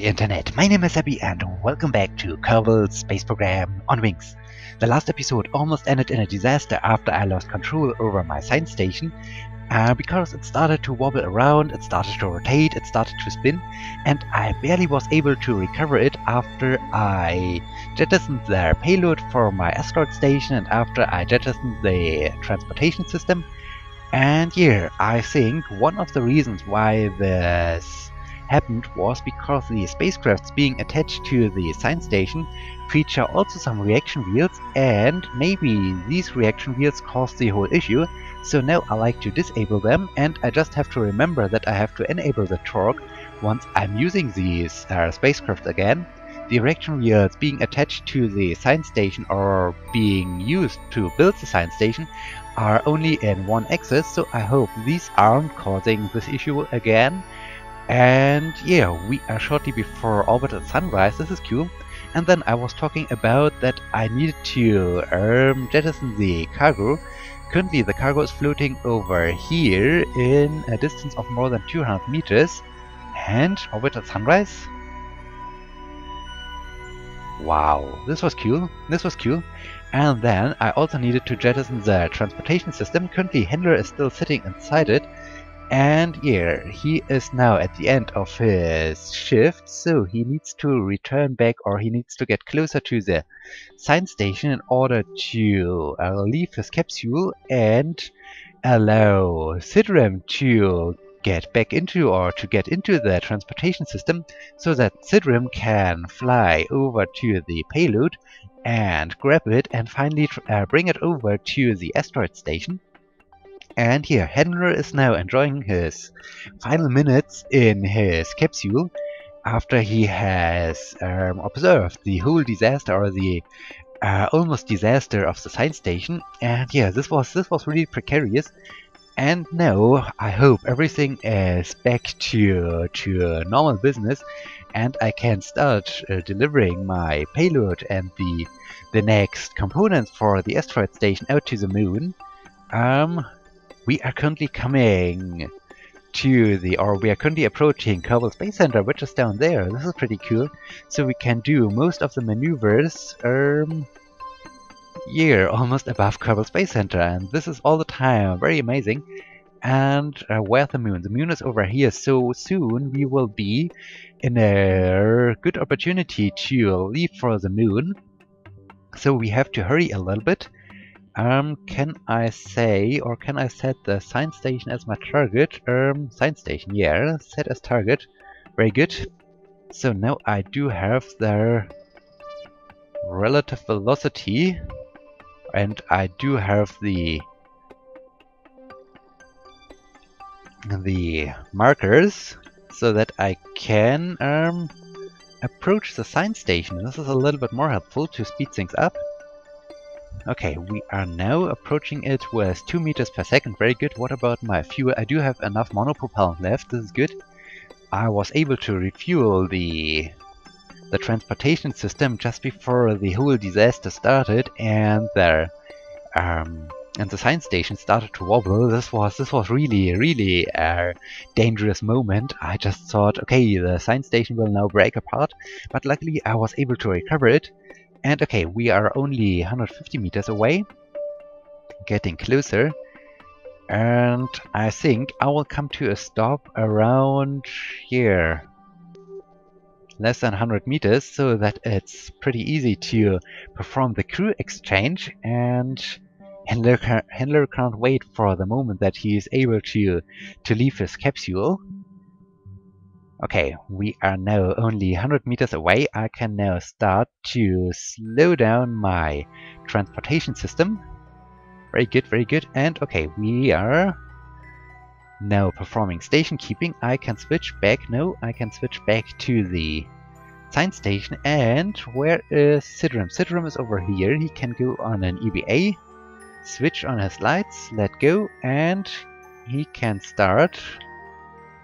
Internet, my name is Abby and welcome back to Kerbal Space Program on Wings. The last episode almost ended in a disaster after I lost control over my science station because it started to wobble around, it started to rotate, it started to spin, and I barely was able to recover it after I jettisoned their payload for my asteroid station and after I jettisoned the transportation system. And yeah, I think one of the reasons why this happened was because the spacecrafts being attached to the science station feature also some reaction wheels, and maybe these reaction wheels caused the whole issue. So now I like to disable them, and I just have to remember that I have to enable the torque once I'm using these spacecraft again. The reaction wheels being attached to the science station or being used to build the science station are only in one axis, so I hope these aren't causing this issue again. And yeah, we are shortly before orbital sunrise, this is cool. And then I was talking about that I needed to jettison the cargo. Currently the cargo is floating over here in a distance of more than 200 meters. And orbital sunrise? Wow, this was cool, this was cool. And then I also needed to jettison the transportation system. Currently Henler is still sitting inside it. And yeah, he is now at the end of his shift, so he needs to return back, or he needs to get closer to the science station in order to leave his capsule and allow Sidrim to get back into, or to get into the transportation system, so that Sidrim can fly over to the payload and grab it and finally bring it over to the asteroid station. And here, Henler is now enjoying his final minutes in his capsule after he has observed the whole disaster, or the almost disaster of the science station. And yeah, this was really precarious. And now I hope everything is back to normal business, and I can start delivering my payload and the next components for the asteroid station out to the moon. We are currently coming to we are currently approaching Kerbal Space Center, which is down there. This is pretty cool. So we can do most of the maneuvers, yeah, almost above Kerbal Space Center, and this is all the time very amazing. And where's the moon? The moon is over here, so soon we will be in a good opportunity to leave for the moon. So we have to hurry a little bit. Can I say, or can I set the science station as my target? Science station, yeah, set as target. Very good. So now I do have their relative velocity, and I do have the markers, so that I can approach the science station. This is a little bit more helpful to speed things up. Okay, we are now approaching it with 2 meters per second. Very good. What about my fuel? I do have enough monopropellant left. This is good. I was able to refuel the transportation system just before the whole disaster started, and the science station started to wobble. This was really a dangerous moment. I just thought, okay, the science station will now break apart, but luckily I was able to recover it. And okay, we are only 150 meters away, getting closer, and I think I will come to a stop around here, less than 100 meters, so that it's pretty easy to perform the crew exchange. And Henler can't wait for the moment that he is able to leave his capsule. Okay, we are now only 100 meters away. I can now start to slow down my transportation system. Very good, very good. And okay, we are now performing station keeping. I can switch back. No, I can switch back to the science station. And where is Sidrim? Sidrim is over here. He can go on an EVA, switch on his lights, let go, and he can start.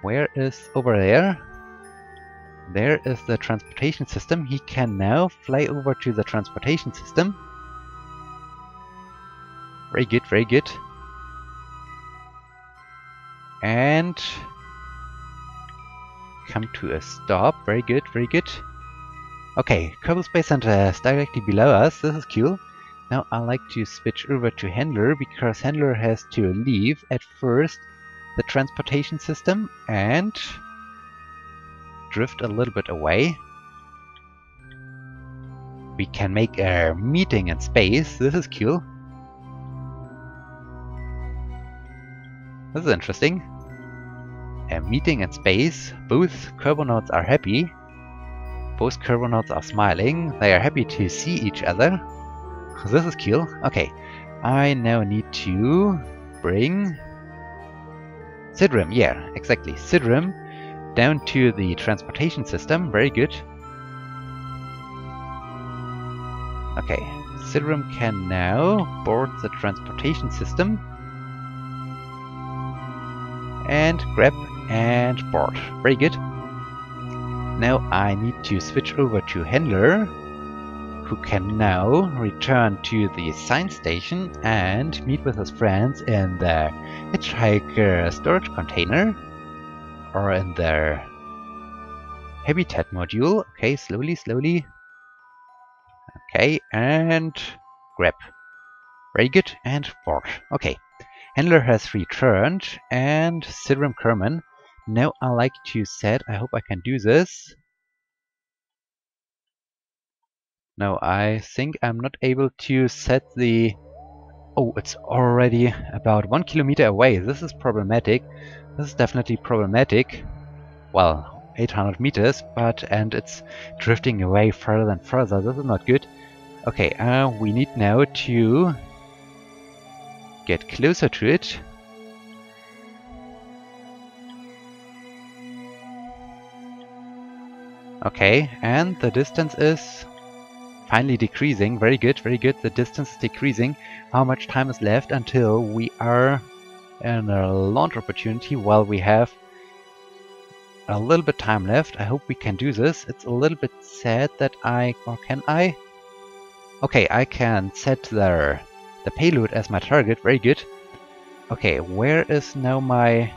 Where is over there? There is the transportation system. He can now fly over to the transportation system. Very good, very good. And come to a stop. Very good, very good. Okay, Kerbal Space Center is directly below us. This is cool. Now I like to switch over to Henler, because Henler has to leave at first the transportation system and drift a little bit away. We can make a meeting in space. This is cool. This is interesting. A meeting in space. Both Kerbonauts are happy. Both Kerbonauts are smiling. They are happy to see each other. This is cool. Okay, I now need to bring Sidrim. Yeah, exactly. Sidrim down to the transportation system. Very good. Okay, Sidrim can now board the transportation system and grab and board. Very good. Now I need to switch over to Henler, who can now return to the science station and meet with his friends in the hitchhiker storage container or in their habitat module. Okay, slowly, slowly. Okay, and grab. Very good, and board. Okay, Henler has returned, and Sidrim Kerman. Now I like to set, I hope I can do this. No, I think I'm not able to set the... Oh, it's already about 1 kilometer away. This is problematic. This is definitely problematic. Well, 800 meters, and it's drifting away further and further. This is not good. Okay, we need now to get closer to it. Okay, and the distance is finally decreasing. Very good, very good. The distance is decreasing. How much time is left until we are in a launch opportunity? Well, we have a little bit time left. I hope we can do this. It's a little bit sad that or can I? Okay, I can set the payload as my target. Very good. Okay, where is now my...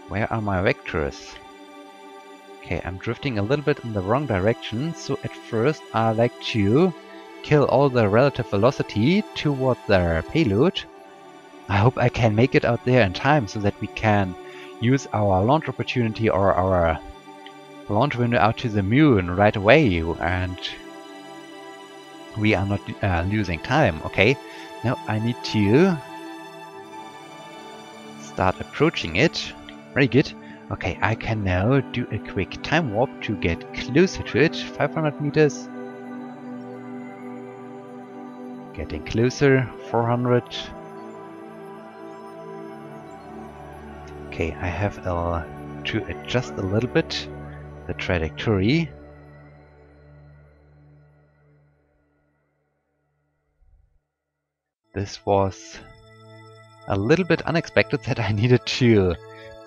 Where are my vectors? Okay, I'm drifting a little bit in the wrong direction, so at first I like to kill all the relative velocity toward the payload. I hope I can make it out there in time so that we can use our launch opportunity or our launch window out to the moon right away, and we are not losing time. Okay, now I need to start approaching it. Very good. Okay, I can now do a quick time warp to get closer to it. 500 meters. Getting closer. 400. Okay, I have to adjust a little bit the trajectory. This was a little bit unexpected that I needed to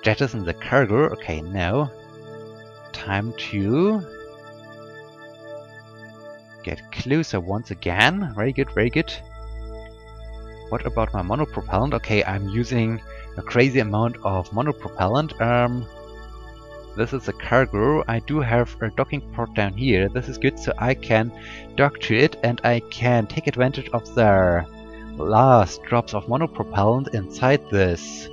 jettison the cargo. Okay, now time to get closer once again. Very good, very good. What about my monopropellant? Okay, I'm using a crazy amount of monopropellant. This is a cargo. I do have a docking port down here. This is good, so I can dock to it and I can take advantage of the last drops of monopropellant inside this.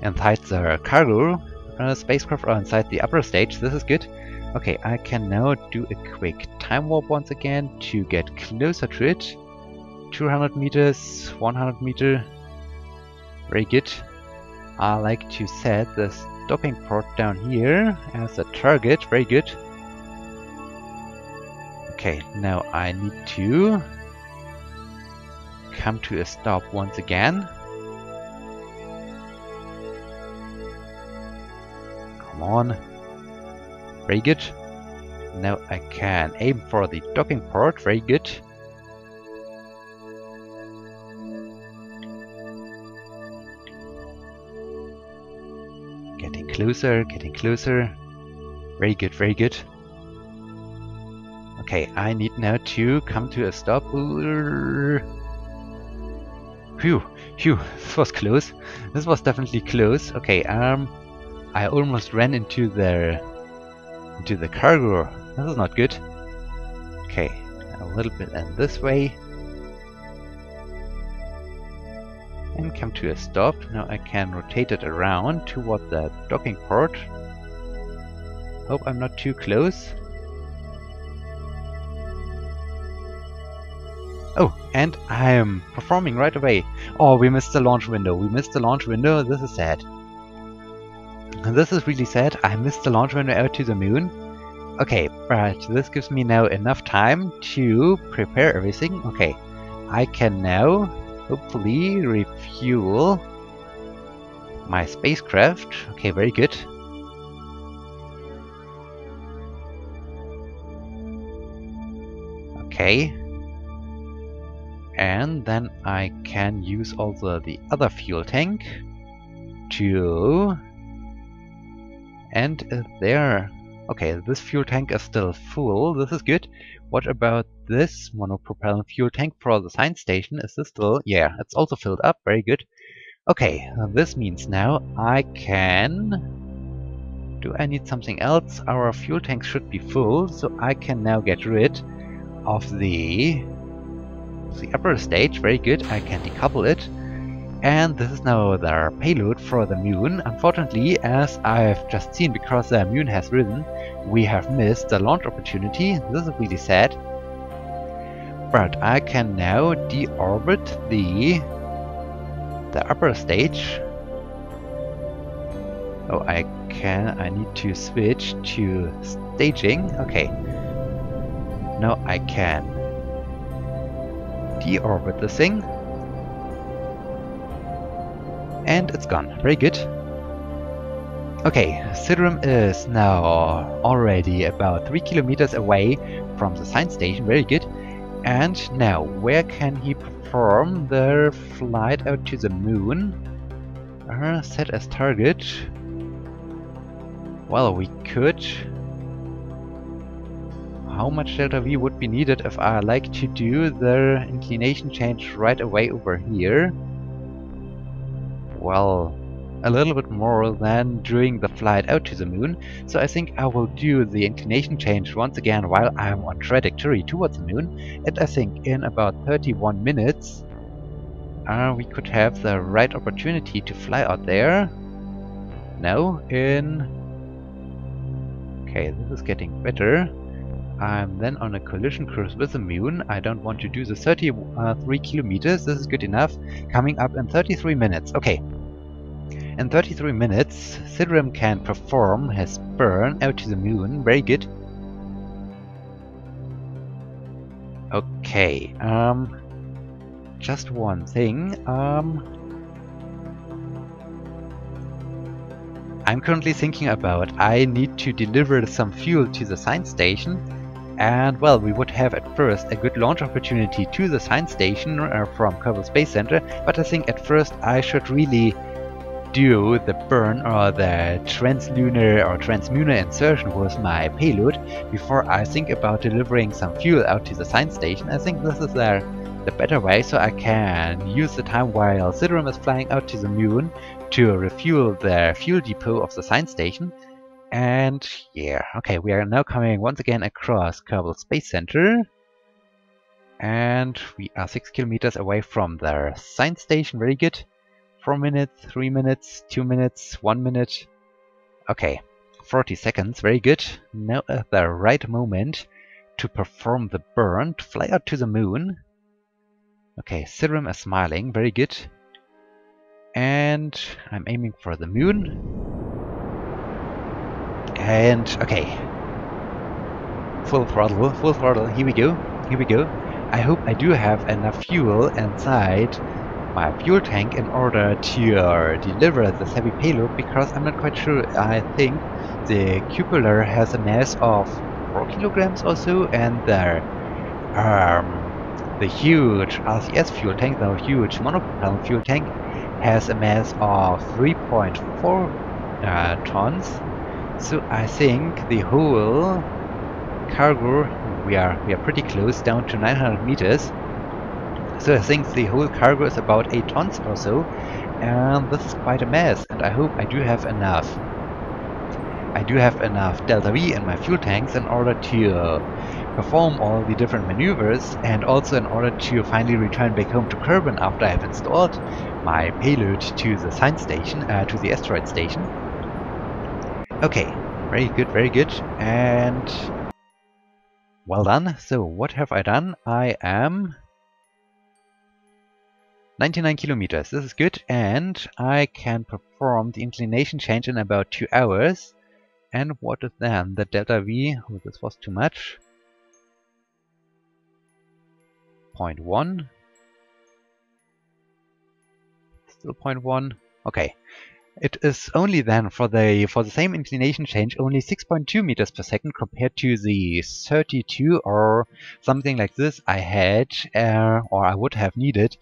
Inside the cargo spacecraft or inside the upper stage. This is good. Okay, I can now do a quick time warp once again to get closer to it. 200 meters, 100 meter. Very good. I like to set this docking port down here as a target. Very good. Okay, now I need to come to a stop once again. Come on. Very good. Now I can aim for the docking port. Very good. Getting closer, getting closer. Very good, very good. Okay, I need now to come to a stop. Phew, phew, this was close. This was definitely close. Okay, I almost ran into the cargo. This is not good. Okay, a little bit in this way. And come to a stop. Now I can rotate it around toward the docking port. Hope I'm not too close. Oh, and I'm performing right away. Oh, we missed the launch window. We missed the launch window. This is sad. This is really sad. I missed the launch window out to the moon. Okay, but this gives me now enough time to prepare everything. Okay, I can now hopefully refuel my spacecraft. Okay, very good. Okay. And then I can use also the other fuel tank to... And there... Okay, this fuel tank is still full. This is good. What about this monopropellant fuel tank for the science station? Is this still... Yeah, it's also filled up. Very good. Okay, this means now I can... Do I need something else? Our fuel tank should be full, so I can now get rid of the upper stage. Very good. I can decouple it. And this is now the payload for the moon. Unfortunately, as I've just seen, because the moon has risen, we have missed the launch opportunity. This is really sad. But I can now deorbit the upper stage. Oh, I need to switch to staging. Okay. Now I can deorbit the thing. And it's gone. Very good. Okay, Sidrim is now already about 3 kilometers away from the science station. Very good. And now, where can he perform the flight out to the moon? Set as target. Well, we could... How much delta V would be needed if I like to do the inclination change right away over here? Well, a little bit more than during the flight out to the moon. So I think I will do the inclination change once again while I'm on trajectory towards the moon. And I think in about 31 minutes we could have the right opportunity to fly out there. No, in... Okay, this is getting better. I'm then on a collision course with the moon. I don't want to do the 33 kilometers. This is good enough. Coming up in 33 minutes. Okay. In 33 minutes, Sidrim can perform his burn out to the moon. Very good. Okay. Just one thing. I'm currently thinking about I need to deliver some fuel to the science station. And well, we would have at first a good launch opportunity to the science station from Kerbal Space Center, but I think at first I should really do the burn or the translunar or transmunar insertion with my payload before I think about delivering some fuel out to the science station. I think this is the better way, so I can use the time while Sidrim is flying out to the moon to refuel the fuel depot of the science station. And yeah, okay, we are now coming once again across Kerbal Space Center. And we are 6 kilometers away from the science station. Very good. 4 minutes, 3 minutes, 2 minutes, 1 minute. Okay, 40 seconds. Very good. Now at the right moment to perform the burn, to fly out to the moon. Okay, Sidrim is smiling. Very good. And I'm aiming for the moon. And okay, full throttle, here we go. I hope I do have enough fuel inside my fuel tank in order to deliver this heavy payload, because I'm not quite sure. I think the cupola has a mass of 4 kilograms or so, and the huge RCS fuel tank, the huge monopropellant fuel tank, has a mass of 3.4 tons. So I think the whole cargo, we are pretty close, down to 900 meters. So I think the whole cargo is about 8 tons or so, and this is quite a mess, and I hope I do have enough. I do have enough Delta V in my fuel tanks in order to perform all the different maneuvers, and also in order to finally return back home to Kerbin after I have installed my payload to the science station, to the asteroid station. Okay, very good, and well done. So what have I done? I am 99 kilometers. This is good, and I can perform the inclination change in about 2 hours. And what is then the delta V? Oh, this was too much. 0.1. Still 0.1. Okay. It is only then for the same inclination change only 6.2 meters per second compared to the 32 or something like this I had or I would have needed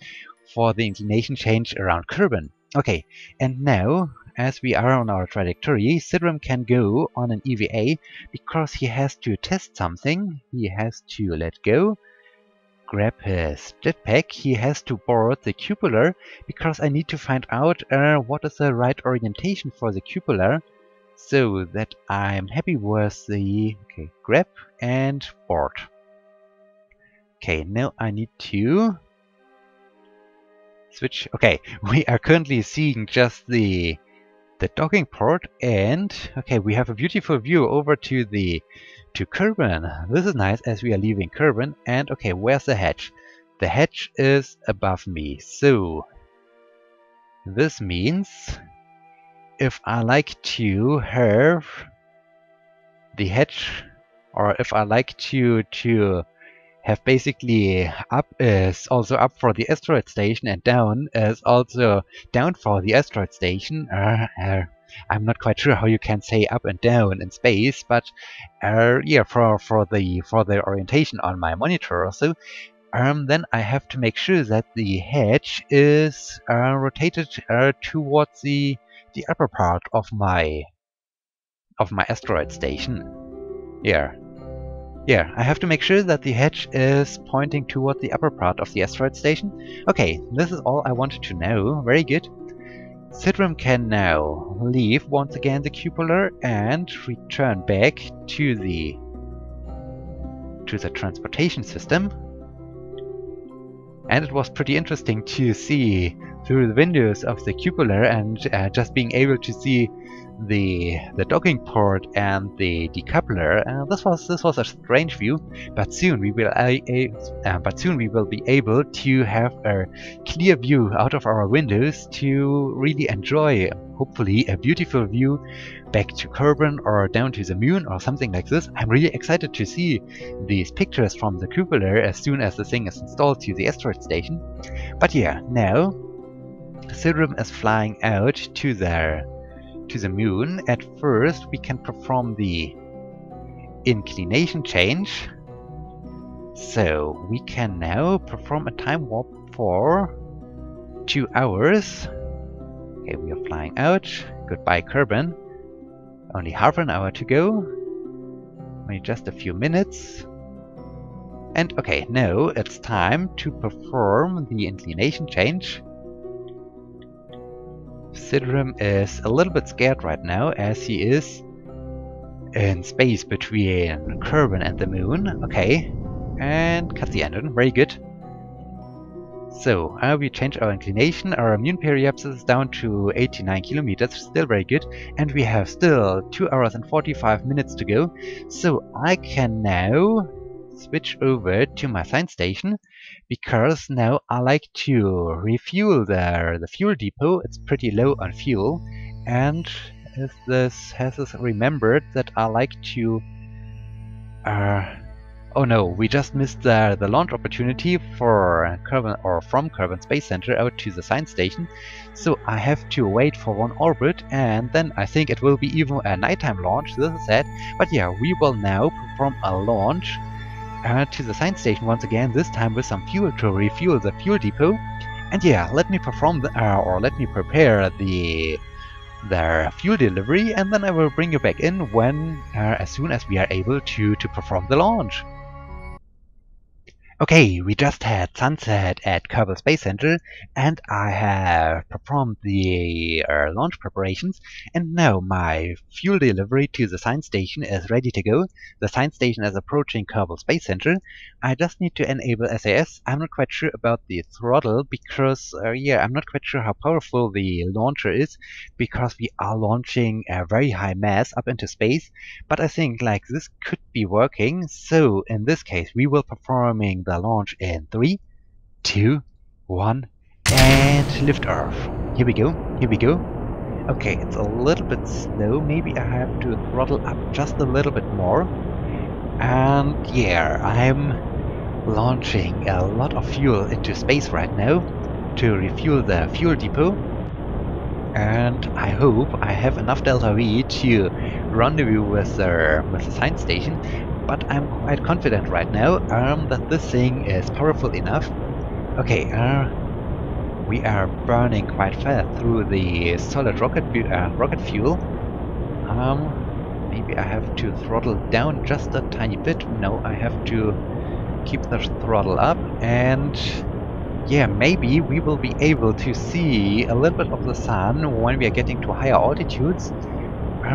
for the inclination change around Kerbin. Okay, and now as we are on our trajectory, Sidrim can go on an EVA because he has to test something. He has to let go, grab his jetpack, he has to board the cupola because I need to find out what is the right orientation for the cupola so that I'm happy with the grab and board. Okay, now I need to switch. Okay, we are currently seeing just the docking port, and okay, we have a beautiful view over to Kerbin. This is nice as we are leaving Kerbin. And okay, where's the hatch? The hatch is above me, so this means if I like to have the hatch, or if I like to have basically up is also up for the asteroid station and down is also down for the asteroid station. I'm not quite sure how you can say up and down in space, but yeah, for the orientation on my monitor also, then I have to make sure that the hatch is rotated towards the upper part of my asteroid station. Yeah, I have to make sure that the hatch is pointing toward the upper part of the asteroid station. Okay, this is all I wanted to know. Very good. Sidrim can now leave once again the cupola and return back to the transportation system. And it was pretty interesting to see through the windows of the cupola and just being able to see the docking port and the decoupler. This was a strange view, but soon we will be able to have a clear view out of our windows to really enjoy, hopefully, a beautiful view back to Kerbin or down to the moon or something like this. I'm really excited to see these pictures from the cupola as soon as the thing is installed to the asteroid station. But yeah, now Sidrim is flying out to the moon. At first we can perform the inclination change, so we can now perform a time warp for 2 hours. Okay, we are flying out. Goodbye Kerbin. Only half an hour to go. Only just a few minutes. And okay, now it's time to perform the inclination change. Sidrim is a little bit scared right now as he is in space between Kerbin and the moon. Okay, and cut the engine. Very good. So, we change our inclination. Our moon periapsis is down to 89 kilometers, still very good. And we have still 2 hours and 45 minutes to go. So I can now switch over to my science station, because now I like to refuel the fuel depot. It's pretty low on fuel, and has this remembered that I like to oh no, we just missed the launch opportunity for Kerbal, or from Kerbal Space Center out to the science station. So I have to wait for one orbit, and then I think it will be even a nighttime launch. This is sad, but yeah, we will now perform a launch to the science station once again, this time with some fuel to refuel the fuel depot. And yeah, let me perform let me prepare the fuel delivery, and then I will bring you back in when as soon as we are able to perform the launch. Okay, we just had sunset at Kerbal Space Center, and I have performed the launch preparations, and now my fuel delivery to the science station is ready to go. The science station is approaching Kerbal Space Center. I just need to enable SAS. I'm not quite sure about the throttle because, yeah, I'm not quite sure how powerful the launcher is because we are launching a very high mass up into space, but I think like this could be working. So in this case, we will performing the launch in 3, 2, 1, and lift off. Here we go, here we go. Okay, it's a little bit slow. Maybe I have to throttle up just a little bit more. And yeah, I'm launching a lot of fuel into space right now to refuel the fuel depot. And I hope I have enough delta V to rendezvous with the science station. But I'm quite confident right now that this thing is powerful enough. Okay, we are burning quite fast through the solid rocket fuel. Maybe I have to throttle down just a tiny bit. No, I have to keep the throttle up, and yeah, maybe we will be able to see a little bit of the sun when we are getting to higher altitudes.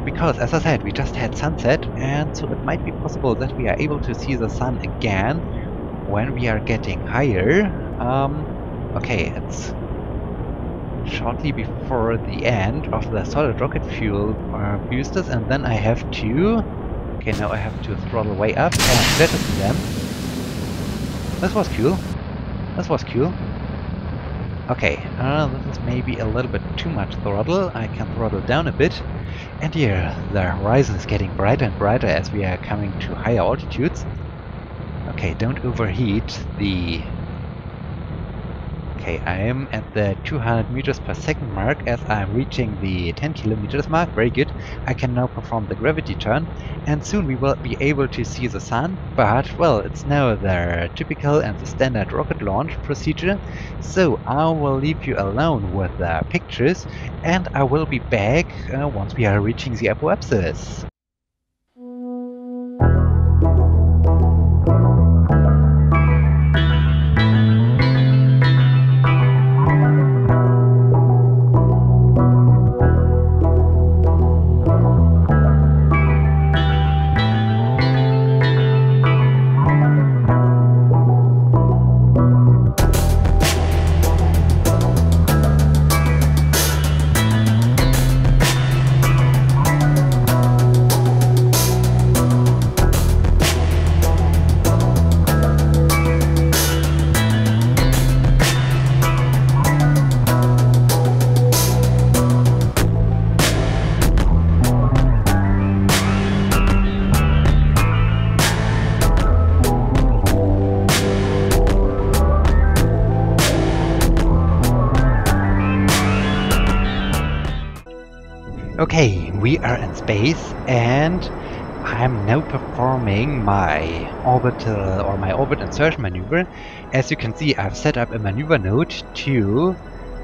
Because, as I said, we just had sunset, and so it might be possible that we are able to see the sun again when we are getting higher. Okay, it's shortly before the end of the solid rocket fuel boosters, and then I have to... Okay, now I have to throttle way up and jettison them. This was cool. This was cool. Okay, this is maybe a little bit too much throttle. I can throttle down a bit. And here, the horizon is getting brighter and brighter as we are coming to higher altitudes. Okay, don't overheat the... Okay, I am at the 200 meters per second mark as I'm reaching the 10 kilometers mark. Very good. I can now perform the gravity turn, and soon we will be able to see the sun. But, well, it's now the typical and the standard rocket launch procedure. So I will leave you alone with the pictures, and I will be back once we are reaching the apoapsis. Okay, we are in space, and I'm now performing my orbital or my orbit insertion maneuver. As you can see, I've set up a maneuver node to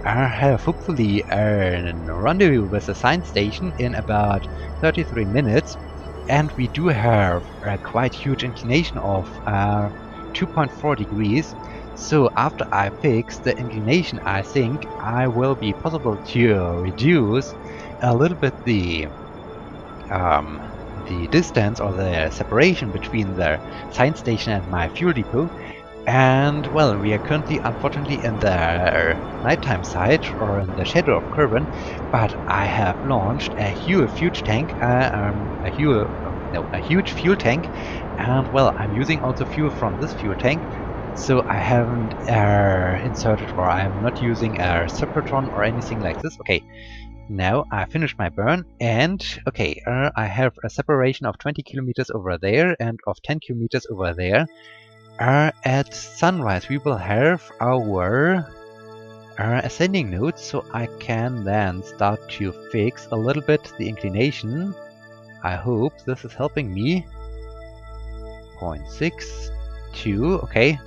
have hopefully a rendezvous with the science station in about 33 minutes, and we do have a quite huge inclination of 2.4 degrees. So after I fix the inclination, I think I will be possible to reduce a little bit the distance or the separation between the science station and my fuel depot. And well, we are currently unfortunately in the nighttime side or in the shadow of Kerbal, but I have launched a huge fuel tank, a huge fuel tank, and well, I'm using also fuel from this fuel tank. So I haven't inserted, or I'm not using a separatron or anything like this. Okay, now I finished my burn, and okay, I have a separation of 20 kilometers over there and of 10 kilometers over there. At sunrise we will have our ascending node, so I can then start to fix a little bit the inclination. I hope this is helping me. 0.62, okay.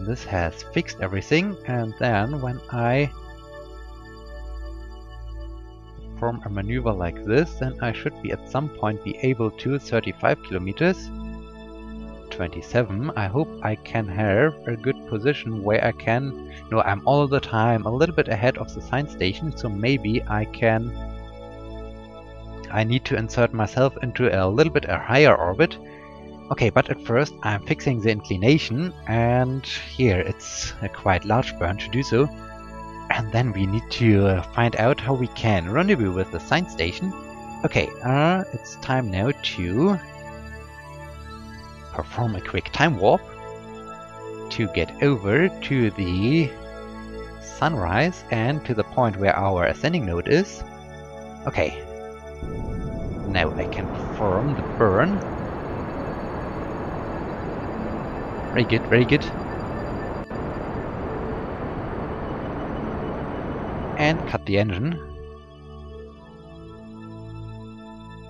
This has fixed everything, and then when I perform a maneuver like this, then I should be at some point be able to 35 kilometers 27. I hope I can have a good position where I can... No, I'm all the time a little bit ahead of the science station, so maybe I can... I need to insert myself into a little bit a higher orbit. Okay, but at first I'm fixing the inclination, and here it's a quite large burn to do so. And then we need to find out how we can rendezvous with the science station. Okay, it's time now to perform a quick time warp to get over to the sunrise and to the point where our ascending node is. Okay, now I can perform the burn. Very good, very good. And cut the engine.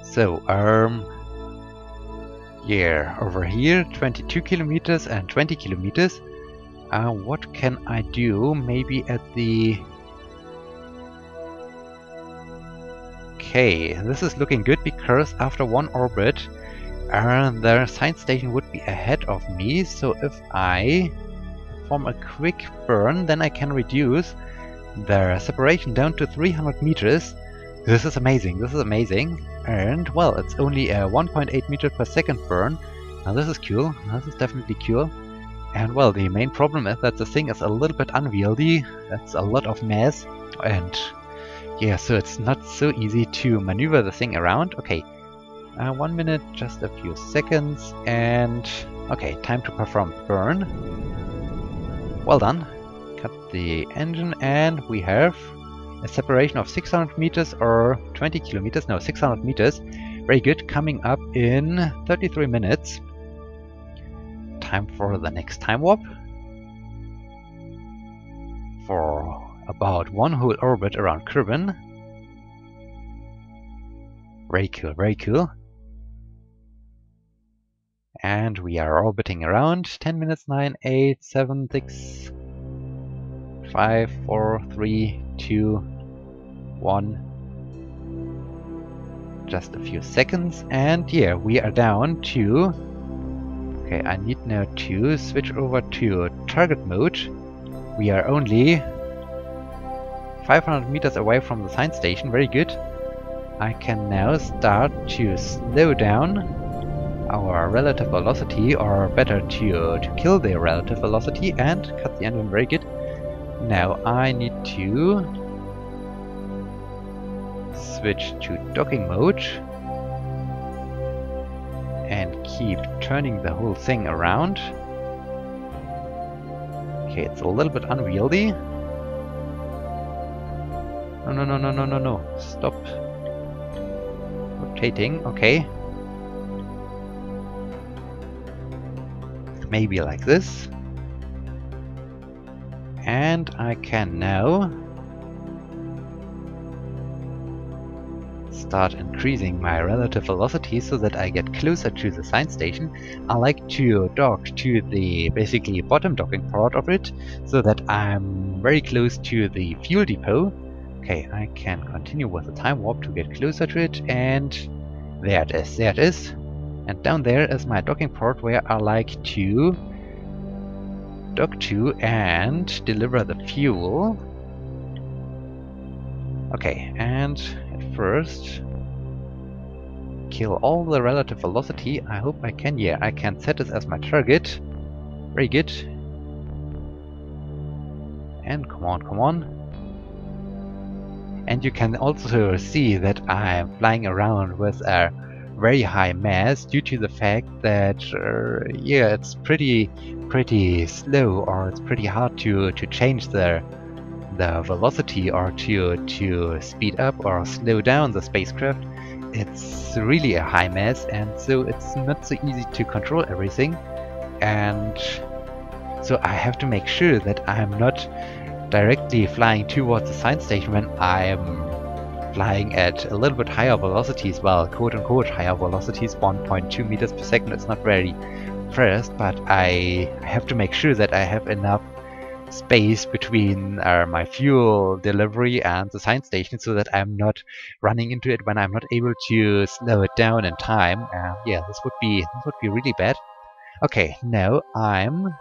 So, yeah, over here 22 kilometers and 20 kilometers. What can I do? Maybe at the... Okay, this is looking good because after one orbit the science station would be ahead of me, so if I perform a quick burn, then I can reduce the separation down to 300 meters. This is amazing, this is amazing. And, well, it's only a 1.8 meter per second burn. Now this is cool, this is definitely cool. And, well, the main problem is that the thing is a little bit unwieldy. That's a lot of mass. And, yeah, so it's not so easy to maneuver the thing around. Okay. 1 minute, just a few seconds, and okay, time to perform burn. Well done. Cut the engine, and we have a separation of 600 meters or 20 kilometers. No, 600 meters. Very good. Coming up in 33 minutes. Time for the next time warp. For about one whole orbit around Kerbal. Very cool, very cool. And we are orbiting around 10 minutes, 9, 8, 7, 6, 5, 4, 3, 2, 1. Just a few seconds, and yeah, we are down to... Okay, I need now to switch over to target mode. We are only 500 meters away from the science station, very good. I can now start to slow down our relative velocity, or better to kill the relative velocity, and cut the engine, very good. Now I need to switch to docking mode and keep turning the whole thing around. Okay, it's a little bit unwieldy. No, no, no, no, no, no, no. Stop rotating. Okay. Maybe like this. And I can now start increasing my relative velocity so that I get closer to the science station. I like to dock to the basically bottom docking port of it so that I'm very close to the fuel depot. Okay, I can continue with the time warp to get closer to it, and there it is, there it is. And down there is my docking port where I like to dock to and deliver the fuel. Okay, and at first kill all the relative velocity. I hope I can, yeah, I can set this as my target. Very good. And come on, come on. And you can also see that I'm flying around with a very high mass due to the fact that yeah, it's pretty slow, or it's pretty hard to change the velocity or to speed up or slow down the spacecraft. It's really a high mass, and so it's not so easy to control everything. And so I have to make sure that I'm not directly flying towards the science station when I'm flying at a little bit higher velocities. Well, quote-unquote higher velocities, 1.2 meters per second. It's not very fast, but I have to make sure that I have enough space between my fuel delivery and the science station so that I'm not running into it when I'm not able to slow it down in time. Yeah, this would be really bad. Okay, now I'm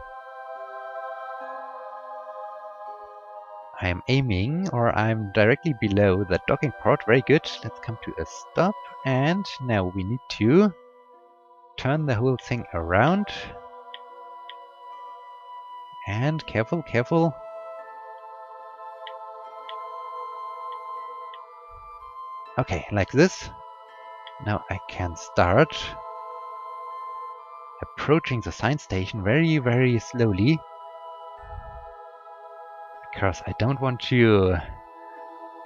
aiming, or I'm directly below the docking port. Very good. Let's come to a stop, and now we need to turn the whole thing around. And careful, careful. Okay, like this. Now I can start approaching the science station very, very slowly. Because I don't want to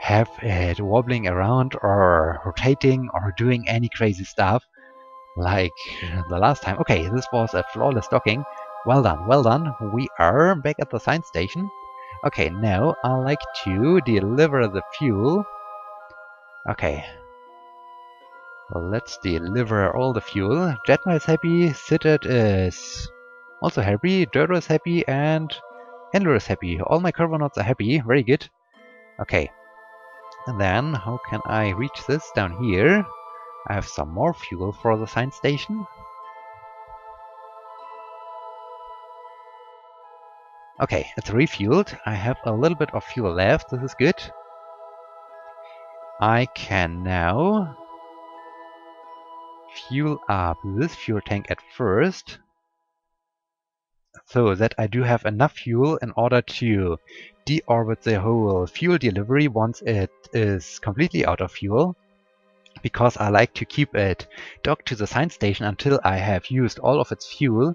have it wobbling around or rotating or doing any crazy stuff like the last time. Okay, this was a flawless docking. Well done, well done. We are back at the science station. Okay, now I like to deliver the fuel. Okay. Well, let's deliver all the fuel. Jetma is happy, Sidrim is also happy, Dirter is happy, and Henler is happy. All my Kerbal are happy, very good. Okay. And then, how can I reach this down here? I have some more fuel for the science station. Okay, it's refueled. I have a little bit of fuel left, this is good. I can now fuel up this fuel tank at first, so that I do have enough fuel in order to deorbit the whole fuel delivery once it is completely out of fuel. Because I like to keep it docked to the science station until I have used all of its fuel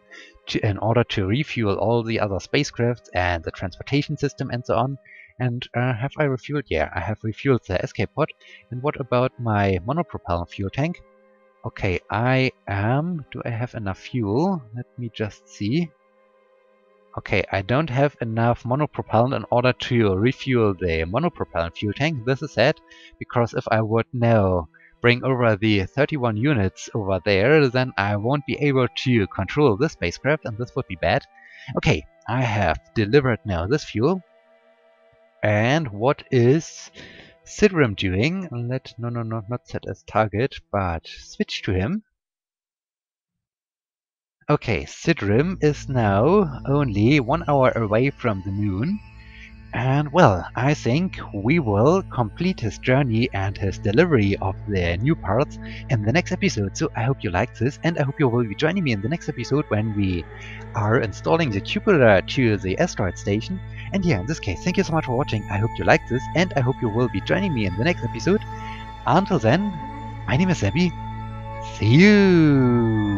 in order to refuel all the other spacecrafts and the transportation system and so on. And have I refueled? Yeah, I have refueled the escape pod. And what about my monopropellant fuel tank? Okay, do I have enough fuel? Let me just see. Okay, I don't have enough monopropellant in order to refuel the monopropellant fuel tank. This is sad, because if I would now bring over the 31 units over there, then I won't be able to control this spacecraft, and this would be bad. Okay, I have delivered now this fuel. And what is Sidrim doing? Not set as target, but switch to him. Okay, Sidrim is now only 1 hour away from the moon. And well, I think we will complete his journey and his delivery of the new parts in the next episode. So I hope you liked this, and I hope you will be joining me in the next episode when we are installing the Jupiter to the Asteroid Station. And yeah, in this case, thank you so much for watching. I hope you liked this, and I hope you will be joining me in the next episode. Until then, my name is Sebby. See you!